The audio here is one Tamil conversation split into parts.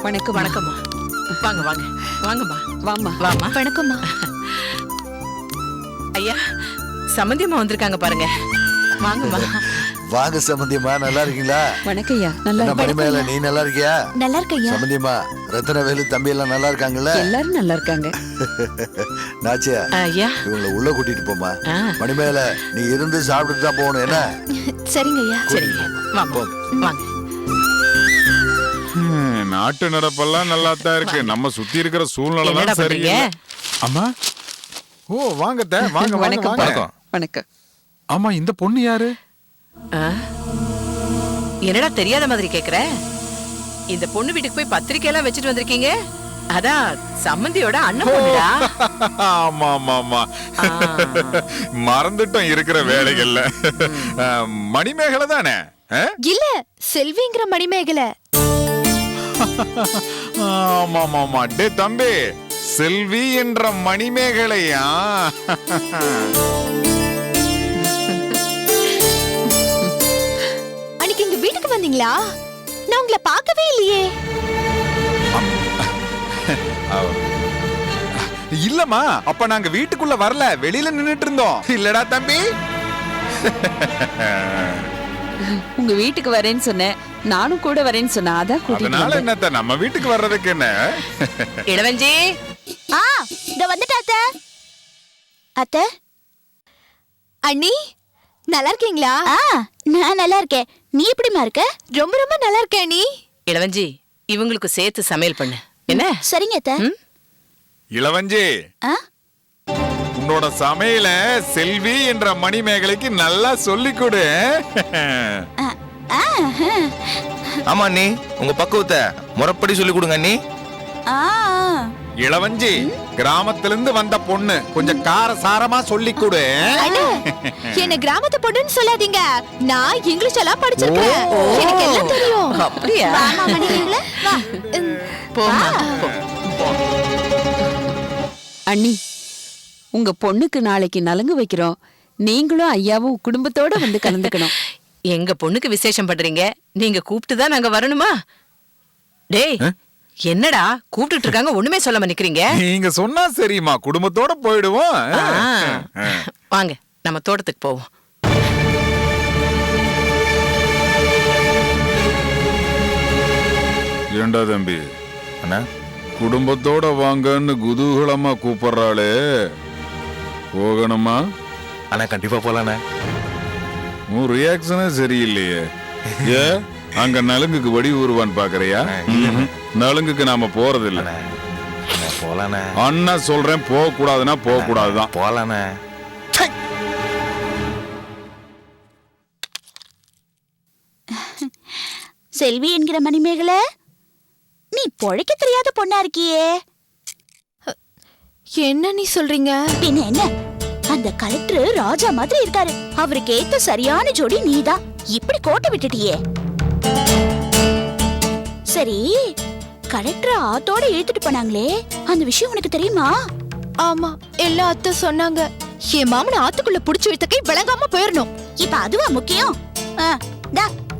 வணக்கம். வணக்கம்மா. வாங்க வாங்க வாங்கம்மா. வாமா. வாமா. வணக்கம்மா. ஐயா சம்பந்தியம்மா வந்திருக்காங்க பாருங்க. வாங்கம்மா. வாங்க சம்பந்தியம்மா, நல்லா இருக்கீங்களா? வணக்கம்யா. நல்லா என்ன மணிமேல, நீ நல்லா இருக்கியா? நல்லா இருக்கையா? சம்பந்தியம்மா, ரத்தனவேலு தம்பி எல்லாம் நல்லா இருக்காங்கல்ல? எல்லாரும் நல்லா இருக்காங்க. நாச்சியா, ஐயா இவங்களை உள்ள கூட்டிட்டு போமா. ஆ. மணிமேல, நீ இருந்து சாப்பிட்டுட்டு தான் போகணும் என்ன? சரிங்க ஐயா. சரிங்க வாங்க வாங்க. நாட்டு நடப்பெல்லாம் நல்லா தான் இருக்கு. நம்ம சுத்தி இருக்கிற சூழ்நிலை என்னடா தான் சரி. பண்றீங்க? அம்மா, ஓ வாங்க அத்தை, வாங்க வாங்க வணக்கம். வாங்க. வணக்கம். ஆமா, இந்த பொண்ணு யாரு? ஆ? என்னடா தெரியாத மாதிரி கேக்குற? இந்த பொண்ணு வீட்டுக்கு போய் பத்திரிக்கை எல்லாம் வச்சுட்டு வந்திருக்கீங்க. அதான் சம்பந்தியோட அண்ணன் பொண்ணுடா. ஆமா ஆமா ஆமா, மறந்துட்டோம் இருக்கிற வேலைகள்ல. மணிமேகலை தானே? இல்ல, செல்விங்கிற மணிமேகலை. ஆமா ஆமா ஆமா. டே தம்பி, செல்வி என்ற மணிமேகலையா? அன்னைக்கு எங்க வீட்டுக்கு வந்தீங்களா? நான் உங்களை பார்க்கவே இல்லையே. இல்லம்மா, அப்ப நாங்க வீட்டுக்குள்ள வரல, வெளியில நின்னுட்டு இருந்தோம். இல்லடா தம்பி? உங்க வீட்டுக்கு வரேன்னு சொன்னேன், நானும் கூட வரேன்னு சொன்னேன், அதான் கூட்டிட்டு அதனால வந்தேன். என்னத்த, நம்ம வீட்டுக்கு வர்றதுக்கு என்ன? இளவஞ்சி. இந்த வந்துட்டா அத்தை. அத்தை, அண்ணி நல்லா இருக்கீங்களா? நான் நல்லா இருக்கேன். நீ எப்படிமா இருக்க? ரொம்ப ரொம்ப நல்லா இருக்கேன் அண்ணி. இளவஞ்சி, இவங்களுக்கு சேர்த்து சமையல் பண்ணு என்ன? சரிங்க அத்தை. இளவஞ்சி, உன்னோட சமையல செல்வி என்ற மணிமேகலைக்கு நல்லா சொல்லிக் கொடு. ஆமா அண்ணி, உங்க பக்குவத்தை முறைப்படி சொல்லி கொடுங்க அண்ணி. இளவஞ்சி, கிராமத்திலிருந்து வந்த பொண்ணு, கொஞ்சம் கார சாரமா சொல்லி கொடு. என்ன கிராமத்து பொண்ணுன்னு சொல்லாதீங்க. நான் இங்கிலீஷ் எல்லாம் படிச்சிருக்கேன். எனக்கு எல்லாம் தெரியும். அப்படியா? வாமா மணிமேகலை, வா. போமா. அண்ணி, உங்க பொண்ணுக்கு நாளைக்கு நலங்கு வைக்கிறோம். நீங்களும் ஐயாவும் குடும்பத்தோட வந்து கலந்துக்கணும். எங்க பொண்ணுக்கு விசேஷம் பண்றீங்க, நீங்க கூப்பிட்டுதான் நாங்க வரணுமா? டேய், என்னடா கூப்பிட்டு இருக்காங்க, ஒண்ணுமே சொல்லாம நிக்கிறீங்க? நீங்க சொன்னா சரிம்மா, குடும்பத்தோட போயிடுவோம். வாங்க, நம்ம தோட்டத்துக்கு போவோம். ஏண்டா தம்பி, அண்ணா, குடும்பத்தோட வாங்கன்னு குதூகலமா கூப்பிடுறாளே, போகணுமா? அண்ணா கண்டிப்பா போலாண்ணே. உன் ரியாக்ஷனே சரியில்லையே. ஏ, அங்க நலுங்குக்கு வடி ஊருவான்னு பாக்குறியா? நலுங்குக்கு நாம போறது இல்ல. போலாண்ணே. அண்ணா சொல்றேன், போக கூடாதுன்னா போக கூடாதுதான். போலாண்ணே. செல்வி என்கிற மணிமேகலை, நீ பொழைக்க தெரியாத பொண்ணா இருக்கியே. என்ன நீ சொல்றீங்க? பின்ன என்ன, அந்த கலெக்டர் ராஜா மாதிரி இருக்காரு. அவருக்கு ஏத்த சரியான ஜோடி நீதான். இப்படி கோட்டை விட்டுட்டியே. சரி, கலெக்டர் ஆத்தோட இழுத்துட்டு போனாங்களே, அந்த விஷயம் உனக்கு தெரியுமா? ஆமா, எல்லா அத்தை சொன்னாங்க. என் மாமனை ஆத்துக்குள்ள புடிச்சு விட்டக்கை விளங்காம போயிடணும். இப்ப அதுவா முக்கியம்?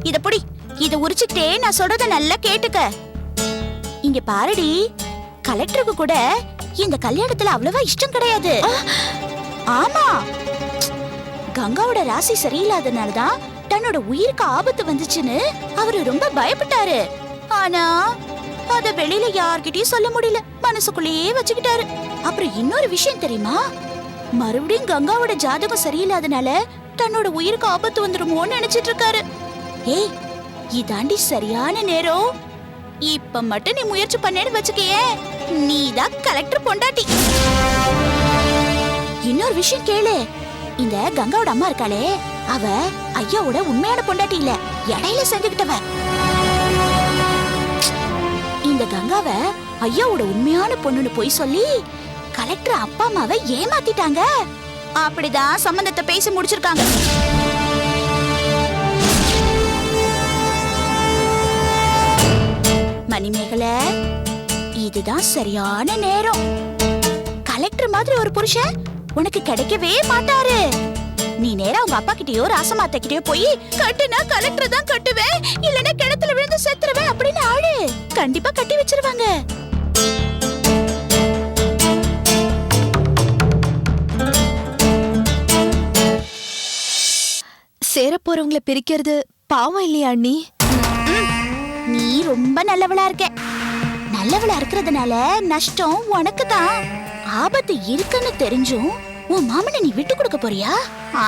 இத புடி. இத உரிச்சுக்கிட்டே நான் சொல்றத நல்லா கேட்டுக்க. இங்க பாருடி, கலெக்டருக்கு கூட இந்த கல்யாணத்துல அவ்வளவா இஷ்டம் கிடையாது. ஆமா, கங்காவோட ராசி சரியில்லாதனாலதான் தன்னோட உயிருக்கு ஆபத்து வந்துச்சுன்னு அவரு ரொம்ப பயப்பட்டாரு. ஆனா அத வெளியில யார்கிட்டயும் சொல்ல முடியல, மனசுக்குள்ளேயே வச்சுக்கிட்டாரு. அப்புறம் இன்னொரு விஷயம் தெரியுமா? மறுபடியும் கங்காவோட ஜாதகம் சரியில்லாதனால தன்னோட உயிருக்கு ஆபத்து வந்துருமோன்னு நினைச்சிட்டு இருக்காரு. ஏய், இதாண்டி சரியான நேரம். இப்ப மட்டும் நீ முயற்சி பண்ணேன்னு வச்சுக்கையே, நீதான் கலெக்டர் பொண்டாட்டி. இன்னொரு விஷயம் கேளு. இந்த கங்காவோட அம்மா இருக்காளே, அவ ஐயாவோட உண்மையான பொண்டாட்டி இல்ல, இடையில சேர்ந்துகிட்டவ. இந்த கங்காவ ஐயாவோட உண்மையான பொண்ணுன்னு போய் சொல்லி கலெக்டர் அப்பா அம்மாவை ஏமாத்திட்டாங்க. அப்படிதான் சம்பந்தத்தை பேசி முடிச்சிருக்காங்க. மணிமேகலை, இதுதான் சரியான நேரம். கலெக்டர் மாதிரி ஒரு புருஷன் உனக்கு கிடைக்கவே மாட்டாரு. நீ நேரா உங்க அப்பா கிட்டயோ ராசமாத்த கிட்டயோ போய் கட்டுனா கலெக்டர் தான் கட்டுவேன், இல்லனா கிணத்துல விழுந்து செத்துருவேன் அப்படின்னு ஆளு. கண்டிப்பா கட்டி வச்சிருவாங்க. சேர போறவங்கள பிரிக்கிறது பாவம் இல்லையா அண்ணி? நீ ரொம்ப நல்லவளா இருக்க. நல்லவளா இருக்கிறதுனால நஷ்டம் உனக்கு தான். ஆபத்து இருக்குன்னு தெரிஞ்சும் உன் மாமனை நீ விட்டு கொடுக்க போறியா?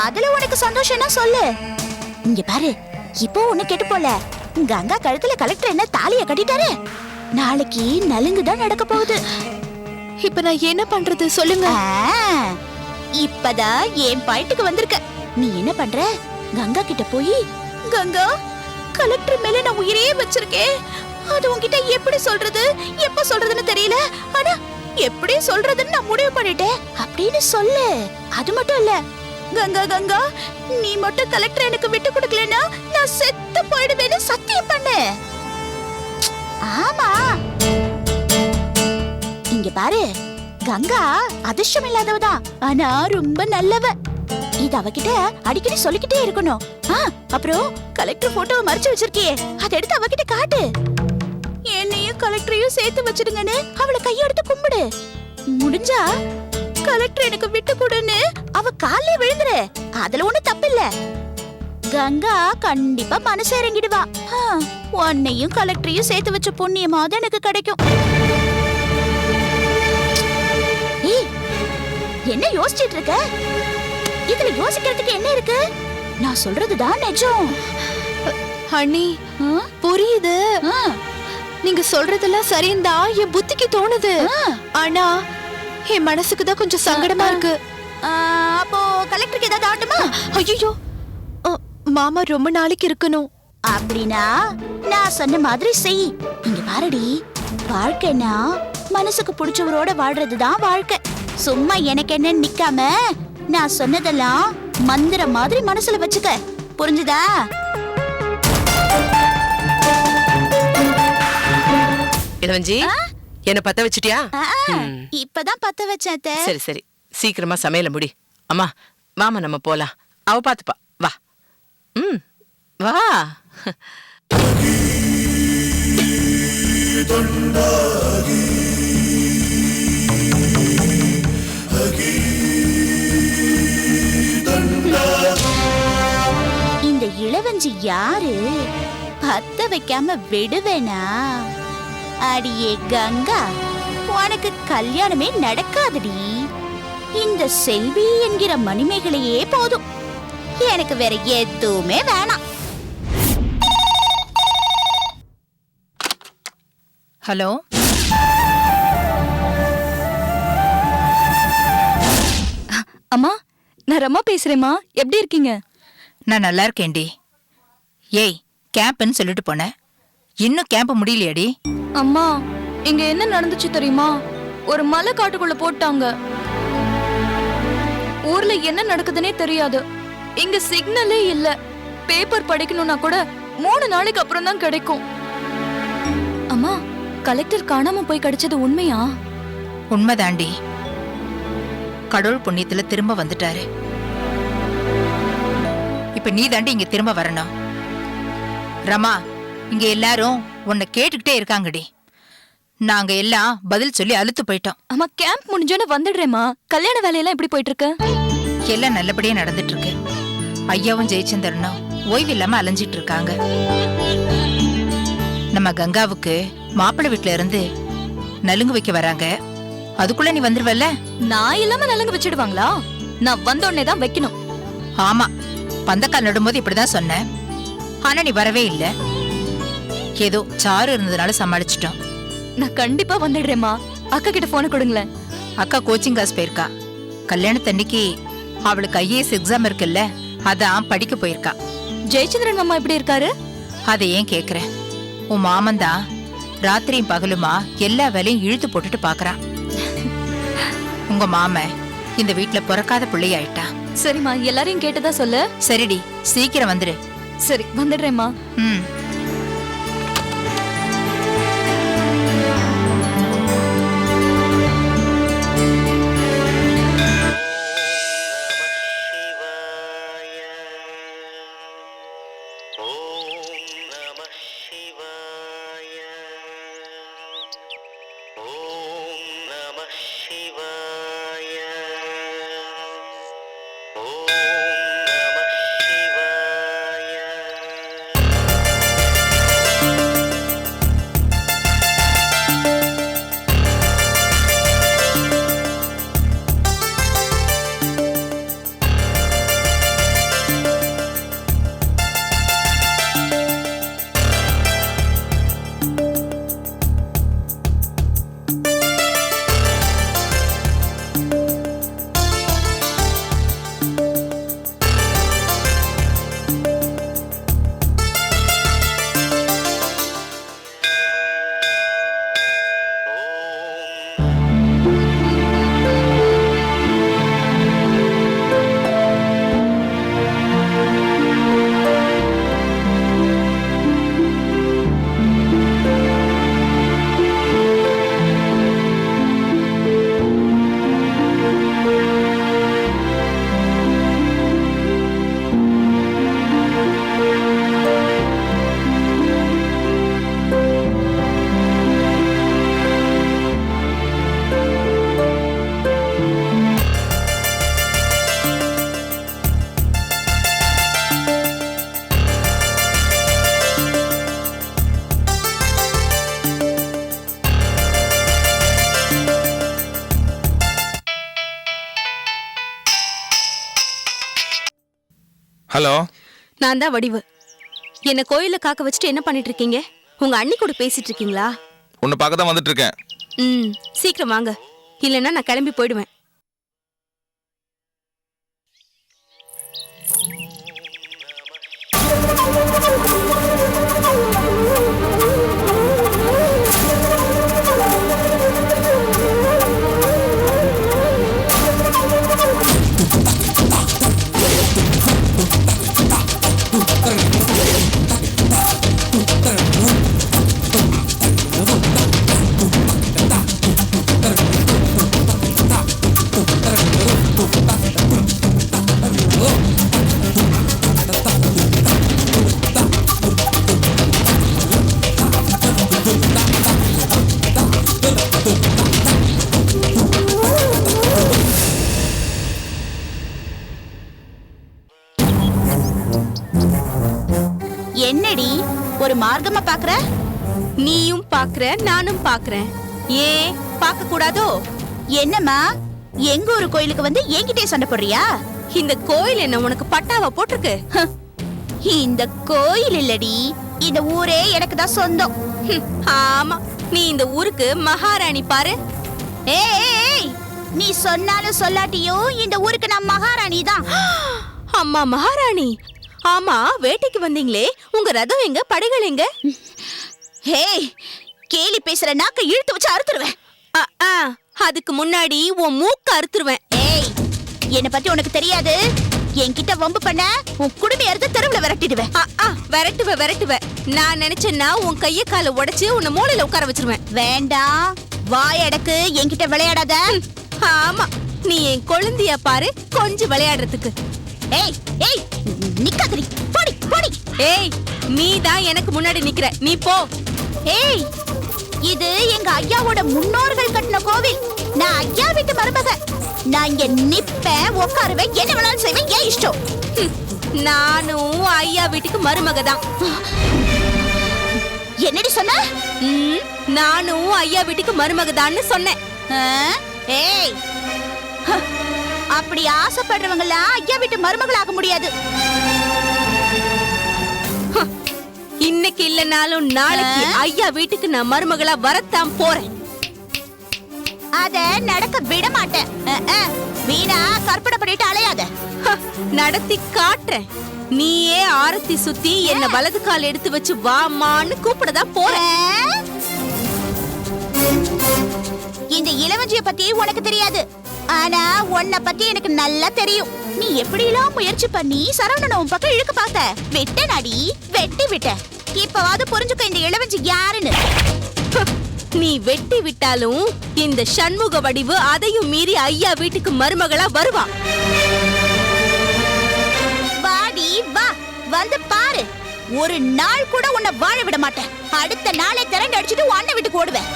அதுல உனக்கு சந்தோஷம்னா சொல்லு. இங்க பாரு, இப்போ உன்னை கெட்டு போல கங்கா கழுத்துல கலெக்டர் என்ன தாலிய கட்டிட்டாரு. நாளைக்கு நலுங்கு தான் நடக்க போகுது. இப்ப நான் என்ன பண்றது சொல்லுங்க. இப்பதான் என் பாயிண்ட்டுக்கு வந்திருக்க. நீ என்ன பண்ற? கங்கா கிட்ட போய், கங்கா, கலெக்டர் மேல நான் உயிரையே வச்சிருக்கேன். அது உன்கிட்ட எப்படி சொல்றது, எப்ப சொல்றதுன்னு தெரியல. ஆனா எப்படி சொல்றதுன்னு நான் முடிவு பண்ணிட்டேன் அப்படின்னு சொல்லு. அது மட்டும் இல்ல, கங்கா கங்கா, நீ மட்டும் கலெக்டர் எனக்கு விட்டு கொடுக்கலனா நான் செத்து போயிடுவேன்னு சத்தியம் பண்ணு. ஆமா, இங்க பாரு, கங்கா அதிர்ஷ்டம் இல்லாதவதான், ஆனா ரொம்ப நல்லவ. இது அவகிட்ட அடிக்கடி சொல்லிக்கிட்டே இருக்கணும். அப்புறம் கலெக்டர் போட்டோவை மறைச்சு வச்சிருக்கியே, அதை எடுத்து அவகிட்ட காட்டு. என்னையும் கலெக்டரையும் சேர்த்து வச்சிடுங்கன்னு அவளை கையெடுத்து கும்பிடு. முடிஞ்சா கலெக்டர் எனக்கு விட்டு கொடுன்னு அவ காலே விழுந்துரு. அதுல ஒண்ணு தப்பில்ல. கங்கா கண்டிப்பா மனசு இறங்கிடுவா. உன்னையும் கலெக்டரையும் சேர்த்து வச்ச புண்ணியமாவது எனக்கு கிடைக்கும். என்ன யோசிச்சிட்டு இருக்க? இதுல யோசிக்கிறதுக்கு என்ன இருக்கு? நான் சொல்றதுதான் நிஜம். அண்ணி, புரியுது. நீங்க சொல்றதெல்லாம் சரிந்தா என் புத்திக்கு தோணுது. ஆனா என் மனசுக்கு தான் கொஞ்சம் சங்கடமா இருக்கு. அப்போ கலெக்டருக்கு ஏதாவது ஆட்டுமா? ஐயோ, மாமா ரொம்ப நாளைக்கு இருக்கணும். அப்படின்னா நான் சொன்ன மாதிரி செய். இங்க பாருடி, வாழ்க்கைனா மனசுக்கு பிடிச்சவரோட வாழ்றதுதான் வாழ்க்கை. சும்மா எனக்கு என்ன நிக்காம நான் சொன்னதெல்லாம் மந்திர மாதிரி மனசுல வச்சுக்க. புரிஞ்சுதா? இளவஞ்சி, என்ன பத்த வச்சிட்டியா? இப்பதான் பத்த வச்சேன். சரி சரி, சீக்கிரமா சமையல முடி. அம்மா வாமா, நம்ம போலாம். அவ பாத்துப்பா. வா. வா. இந்த இளவஞ்சி யாரு? பத்த வைக்காம விடுவேனா? அடியே கங்கா, உனக்கு கல்யாணமே நடக்காதுடி. இந்த செல்வி என்கிற மணிமேகலையே போதும். எனக்கு வேற எதுவுமே வேணாம். ஹலோ, அம்மா, நான் ரம்மா பேசுறேம்மா. எப்படி இருக்கீங்க? நான் நல்லா இருக்கேன்டி. ஏய், கேம்ப்னு சொல்லிட்டு போனேன், இன்னும் கேம்ப் முடியலையாடி? அம்மா, இங்க என்ன நடந்துச்சு தெரியுமா? ஒரு மலை காட்டுக்குள்ள போட்டாங்க. ஊர்ல என்ன நடக்குதுன்னே தெரியாது. இங்க சிக்னலே இல்ல. பேப்பர் படிக்கணும்னா கூட 3 நாளைக்கு அப்புறம் தான் கிடைக்கும். அம்மா, கலெக்டர் காணாம போய் கிடைச்சது உண்மையா? உண்மைதாண்டி. கடவுள் புண்ணியத்துல திரும்ப வந்துட்டாரு. இப்ப நீ தாண்டி இங்க திரும்ப வரணும். ரமா, இங்க எல்லாரும் உன்னை கேட்டுக்கிட்டே இருக்காங்கடி. நாங்க எல்லாம் பதில் சொல்லி அழுத்து போயிட்டோம். அம்மா, கேம்ப் முடிஞ்சோன்னு வந்துடுறேம்மா. கல்யாண வேலையெல்லாம் எப்படி போயிட்டு இருக்கு? எல்லாம் நல்லபடியா நடந்துட்டு இருக்கு. ஐயாவும் ஜெயச்சந்திரனும் ஓய்வு இல்லாம அலைஞ்சிட்டு இருக்காங்க. நம்ம கங்காவுக்கு மாப்பிள்ளை வீட்டுல இருந்து நலுங்கு வைக்க வராங்க. அதுக்குள்ள நீ வந்துருவல்ல? நான் இல்லாம நலங்கு வச்சிடுவாங்களா? நான் வந்தோடனே தான் வைக்கணும். ஆமா, பந்தக்கால் நடும்போது இப்படிதான் சொன்னேன். ஆனா நீ வரவே இல்ல. ஏதோ சாரு இருந்ததுனால சமாளிச்சிட்டோம். நான் கண்டிப்பா வந்துடுறேம்மா. அக்கா கிட்ட போன கொடுங்களேன். அக்கா கோச்சிங் கிளாஸ் போயிருக்கா. கல்யாணத்தன்னைக்கு அவளுக்கு ஐஏஎஸ் எக்ஸாம் இருக்குல்ல, அதான் படிக்க போயிருக்கா. ஜெயச்சந்திரன் மாமா எப்படி இருக்காரு? அதை ஏன் கேக்குற? உன் மாமன் தான் ராத்திரியும் பகலுமா எல்லா வேலையும் இழுத்து போட்டுட்டு பாக்குறான். உங்க மாமன் இந்த வீட்டுல பிறக்காத பிள்ளையாயிட்டா. சரிம்மா, எல்லாரையும் கேட்டதா சொல்லு. சரிடி, சீக்கிரம் வந்துரு. சரி, வந்துடுறேம்மா. ம். ஹலோ, நான் தான் வடிவு. என்ன கோயில்ல காக்க வச்சுட்டு என்ன பண்ணிட்டு இருக்கீங்க? உங்க அண்ணி கூட பேசிட்டு இருக்கீங்களா? உன்னை பார்க்க தான் வந்துட்டு இருக்கேன். சீக்கிரம் வாங்க, இல்லைன்னா நான் கிளம்பி போயிடுவேன். என்னடி ஒரு மார்க்கமா பாக்குற? நீயும் பாக்குற, நானும் பாக்குறேன். ஏன் பார்க்க கூடாதோ? என்னம்மா, எங்க ஒரு கோயிலுக்கு வந்து என்கிட்டே சண்டை போடுறியா? இந்த கோயில் என்ன உனக்கு பட்டாவா போட்டிருக்கு? இந்த கோயில் இல்லடி, இந்த ஊரே எனக்கு தான் சொந்தம். ஆமா, நீ இந்த ஊருக்கு மகாராணி பாரு. ஏய், நீ சொன்னாலும் சொல்லாட்டியும் இந்த ஊருக்கு நான் மகாராணி தான். அம்மா மகாராணி. ஆமா, வேட்டைக்கு வந்தீங்களே, உங்க ரதம் எங்க, படைகள் எங்க? ஹேய், கேலி பேசுற நாக்க இழுத்து வச்சு அறுத்துருவேன். அதுக்கு முன்னாடி உன் மூக்க அறுத்துருவேன். ஏய், என்ன பத்தி உனக்கு தெரியாது. என்கிட்ட வம்பு பண்ண உன் குடுமைய அறுத்து தெருவுல விரட்டிடுவேன். விரட்டுவ. நான் நினைச்சேன்னா உன் கைய கால உடைச்சு உன்னை மூலையில உட்கார வச்சிருவேன். வேண்டாம், வாயடக்கு, என்கிட்ட விளையாடாத. ஆமா, நீ என் கொழுந்திய பாரு, கொஞ்சம் விளையாடுறதுக்கு. ஏய் ஏய், நிக்காதடி, போடி போடி. ஏய், நீ தான் எனக்கு முன்னாடி நிக்கிற, நீ போ. ஏய், இது எங்க ஐயாவோட முன்னோர்கள் கட்டின கோவில். நான் ஐயா வீட்டு மருமக. நான் இங்க நிப்பேன், உட்காருவேன், என்ன வேணாலும் செய்வேன், ஏன் இஷ்டம். நானும் ஐயா வீட்டுக்கு மருமக தான். என்னடி சொன்ன? நானும் ஐயா வீட்டுக்கு மருமகதான்னு சொன்னேன். ஏய், அப்படி ஆசைப்படுறவங்களா ஐயா வீட்டு மருமகளாக முடியாது. இன்னைக்கு இல்லனாலும் நாளைக்கு ஐயா வீட்டுக்கு நான் மருமகளா வரத்தான் போறேன். அத நடக்க விட மாட்டேன். வீணா கற்பனை பண்ணிட்டு அலையாத. நடத்தி காட்டுறேன். நீயே ஆரத்தி சுத்தி என்ன வலது கால் எடுத்து வச்சு வாமான்னு கூப்பிடதான் போறேன். இந்த இளவஞ்சிய பத்தி உனக்கு தெரியாது, ஆனா உன்னை பத்தி எனக்கு நல்லா தெரியும். நீ எப்படி எல்லாம் முயற்சி பண்ணி சரவணன் உன் பக்கம் இழுக்க பார்த்த. வெட்ட நடி, வெட்டி விட்ட. இப்பவாது புரிஞ்சுக்க இந்த இளவஞ்சி யாருன்னு. நீ வெட்டி விட்டாலும் இந்த சண்முக வடிவு அதையும் மீறி ஐயா வீட்டுக்கு மருமகளா வருவா. வாடி வா, வந்து பாரு. ஒரு நாள் கூட உன்னை வாழ விட மாட்டேன். அடுத்த நாளே திரண்டு அடிச்சுட்டு உன் அண்ணன் வீட்டுக்கு ஓடுவேன்.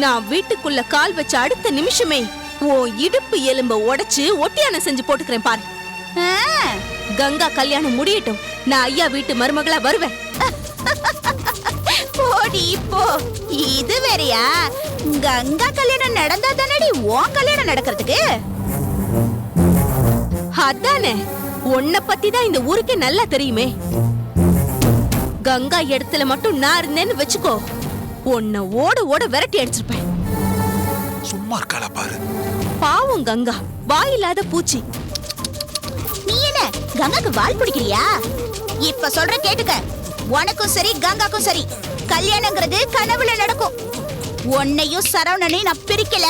நான் வீட்டுக்குள்ள கால் வச்ச அடுத்த நிமிஷமே உன் இடுப்பு எலும்ப உடைச்சு ஒட்டியான செஞ்சு போட்டுக்கிறேன் பாரு. கங்கா கல்யாணம் முடியட்டும், நான் ஐயா வீட்டு மருமகளா வருவேன். போடி போ. இது வேறயா? கங்கா கல்யாணம் நடந்தா தானடி உன் கல்யாணம் நடக்கிறதுக்கு. அதானே, உன்னை பத்தி தான் இந்த ஊருக்கே நல்லா தெரியுமே. கங்கா இடத்துல மட்டும் நான் இருந்தேன்னு வச்சுக்கோ, உன்னை ஓட ஓட விரட்டி அடிச்சிருப்பேன். சும்மா இருக்காளா பாரு. பாவம் கங்கா, வாயில்லாத பூச்சி. நீ என்ன கங்காக்கு வால் பிடிக்கிறியா? இப்ப சொல்ற கேட்டுக்க. உனக்கும் சரி கங்காக்கும் சரி, கல்யாணங்கிறது கனவுல நடக்கும். உன்னையும் சரவணனையும் நான் பிரிக்கல.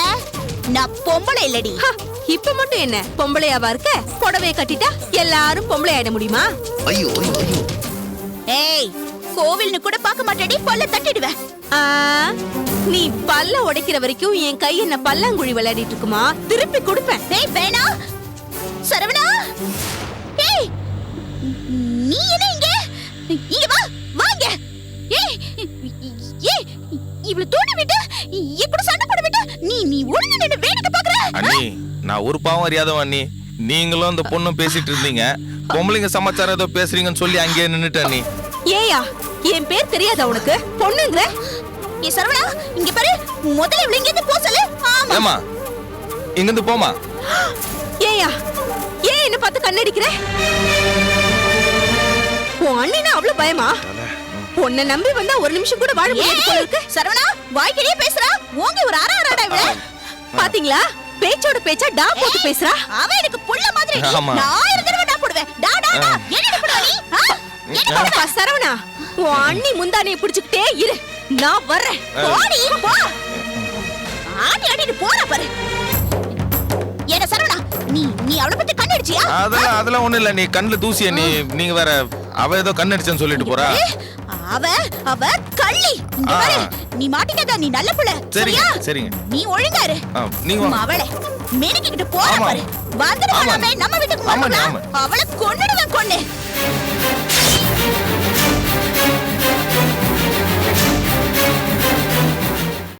நான் பொம்பளை இல்லடி. இப்ப மட்டும் என்ன பொம்பளையாவா இருக்க? புடவைய கட்டிட்டா எல்லாரும் பொம்பளை ஆயிட முடியுமா? ஐயோ ஐயோ ஐயோ. ஏய், கோவில்னு கூட பார்க்க மாட்டேடி, பல்ல தட்டிடுவேன். நீ பல்ல உடைக்கிற வரைக்கும் என் கை என்ன பல்லாங்குழி விளையாடிட்டு இருக்குமா? திருப்பி கொடுப்பேன். ஏய் வேணா சரவணா. ஏய், நீ என்ன இங்க? இங்க வா, வாங்க. ஏய் ஏய், இவ்வளவு தூண்டி விட்டு இப்படி சண்டை போட விட்டு நீ ஒழுங்கா நின்னு வேடிக்கை பாக்குற? அண்ணி, நான் ஒரு பாவம் அறியாதவன் அண்ணி. நீங்களும் அந்த பொண்ணும் பேசிட்டு இருந்தீங்க. பொம்பளைங்க சமாச்சாரம் ஏதோ பேசுறீங்கன்னு சொல்லி அங்கேயே நின்னுட்டேன் அண்ணி. ஏயா, என் பேர் தெரியாதா உனக்கு? பொண்ணுங்கிற? ஏ சரவணா, இங்க பாரு, முதல்ல இவள இங்க இருந்து போ சொல்லு. ஆமா. ஏமா, இங்க இருந்து போமா. ஏயா, ஏன் என்ன பார்த்து கண்ணடிக்கிற? உன் அண்ணனா அவ்வளவு பயமா? உன்னை நம்பி வந்தா ஒரு நிமிஷம் கூட வாழ முடியாது போல இருக்கு. சரவணா, வாய்க்கிட்டே பேசுறா. ஓங்கி ஒரு அரடா இவள. பாத்தீங்களா, பேச்சோட பேச்சா டா போட்டு பேசுறா. அவ எனக்கு புள்ள மாதிரி. ஆமா. நான் 1000 தடவை டா போடுவேன். டா டா டா. என்ன பண்ணுவ நீ? அப்பா சரவணா, உன் அண்ணி முந்தானைய பிடிச்சுக்கிட்டே இரு, நான் வர்றேன். போடி போ. ஆடி ஆடிட்டு போறா பாரு. ஏடா சரவணா, நீ அவளை பத்தி கண்ணடிச்சியா? அதெல்லாம் ஒண்ணு இல்ல. நீ கண்ணுல தூசிய நீங்க வேற. அவ ஏதோ கண்ணடிச்சேன்னு சொல்லிட்டு போறா. அவ கள்ளி. இங்க பாரு, நீ மாட்டிக்காத. நீ நல்ல புள்ள. சரிங்க சரிங்க. நீ ஒழுங்கா இரு. நீங்க வாங்க. அவளை மேனிக்கிட்டு போறா பாரு. வந்துடுவாளாமே நம்ம வீட்டுக்கு. அவளை கொன்னுடுவேன் கொன்னு.